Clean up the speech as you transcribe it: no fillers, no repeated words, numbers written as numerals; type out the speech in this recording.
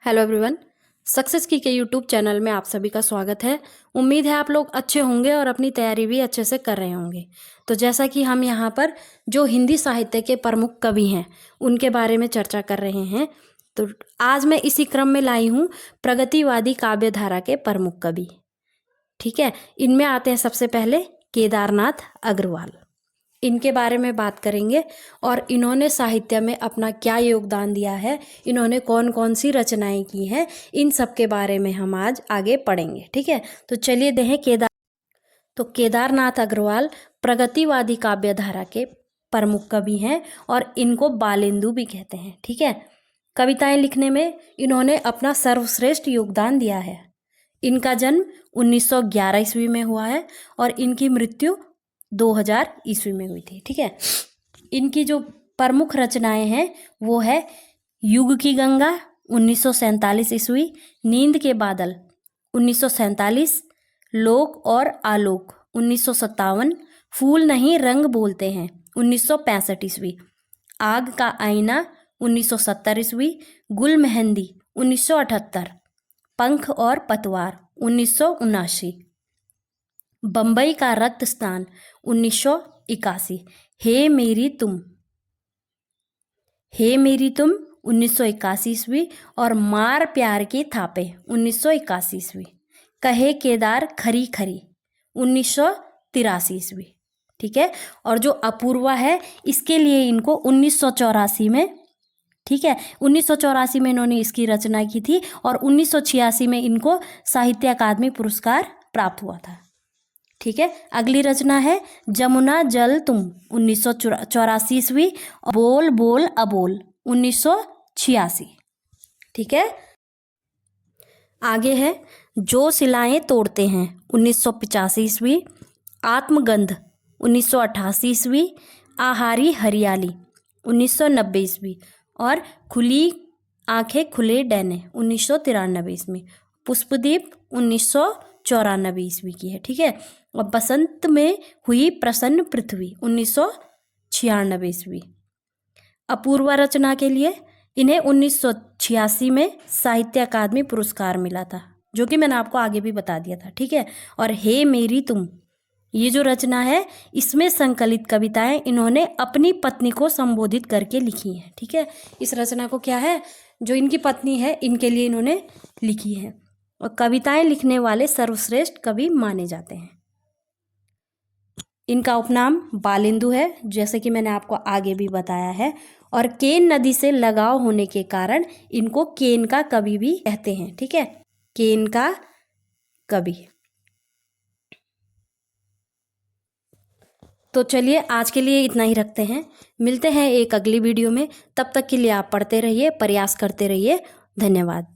Hello everyone, success की के YouTube channel में आप सभी का स्वागत है। उम्मीद है आप लोग अच्छे होंगे और अपनी तैयारी भी अच्छे से कर रहे होंगे। तो जैसा कि हम यहाँ पर जो हिंदी साहित्य के प्रमुख कवि हैं उनके बारे में चर्चा कर रहे हैं, तो आज मैं इसी क्रम में लाई हूँ प्रगतिवादी काव्य धारा के प्रमुख कवि। ठीक है, इनमें आते हैं सबसे पहले केदारनाथ अग्रवाल। इनके बारे में बात करेंगे और इन्होंने साहित्य में अपना क्या योगदान दिया है, इन्होंने कौन कौन सी रचनाएं की हैं, इन सब के बारे में हम आज आगे पढ़ेंगे। ठीक है, तो चलिए देखें केदारनाथ अग्रवाल प्रगतिवादी काव्य धारा के प्रमुख कवि हैं और इनको बालेंदु भी कहते हैं। ठीक है, कविताएं लिखने में इन्होंने अपना सर्वश्रेष्ठ योगदान दिया है। इनका जन्म 1911 ईस्वी में हुआ है और इनकी मृत्यु 2000 ईस्वी में हुई थी। ठीक है, इनकी जो प्रमुख रचनाएं हैं वो है युग की गंगा 1947 ईस्वी, नींद के बादल 1947, लोक और आलोक 1957, फूल नहीं रंग बोलते हैं 1965 ईस्वी, आग का आईना 1970 ईस्वी, गुल मेहंदी 1978, पंख और पतवार 1979, बम्बई का रक्त स्नान 1981, हे मेरी तुम 1981 ईस्वी और मार प्यार के थापे 1981 ईस्वी, कहे केदार खरी खरी 1983 ईस्वी। ठीक है, और जो अपूर्वा है इसके लिए इनको 1984 में, ठीक है, 1984 में इन्होंने इसकी रचना की थी और 1986 में इनको साहित्य अकादमी पुरस्कार प्राप्त हुआ था। ठीक है, अगली रचना है जमुना जल तुम 1984 ईस्वी, बोल बोल अबोल 1986। ठीक है, आगे है जो सिलाएं तोड़ते हैं 1985 ईस्वी, आत्मगंध 1988 ईस्वी, आहारी हरियाली 1990 ईस्वी और खुली आंखें खुले डैने 1993 ईस्वी, पुष्पदीप 1994 ईस्वी की है। ठीक है, और बसंत में हुई प्रसन्न पृथ्वी 1996 ईस्वी। अपूर्वा रचना के लिए इन्हें 1986 में साहित्य अकादमी पुरस्कार मिला था, जो कि मैंने आपको आगे भी बता दिया था। ठीक है, और हे मेरी तुम, ये जो रचना है इसमें संकलित कविताएं इन्होंने अपनी पत्नी को संबोधित करके लिखी हैं। ठीक है, इस रचना को क्या है, जो इनकी पत्नी है इनके लिए इन्होंने लिखी है और कविताएं लिखने वाले सर्वश्रेष्ठ कवि माने जाते हैं। इनका उपनाम बालेंदु है, जैसे कि मैंने आपको आगे भी बताया है, और केन नदी से लगाव होने के कारण इनको केन का कवि भी कहते हैं। ठीक है, केन का कवि। तो चलिए आज के लिए इतना ही रखते हैं, मिलते हैं एक अगली वीडियो में। तब तक के लिए आप पढ़ते रहिए, प्रयास करते रहिए। धन्यवाद।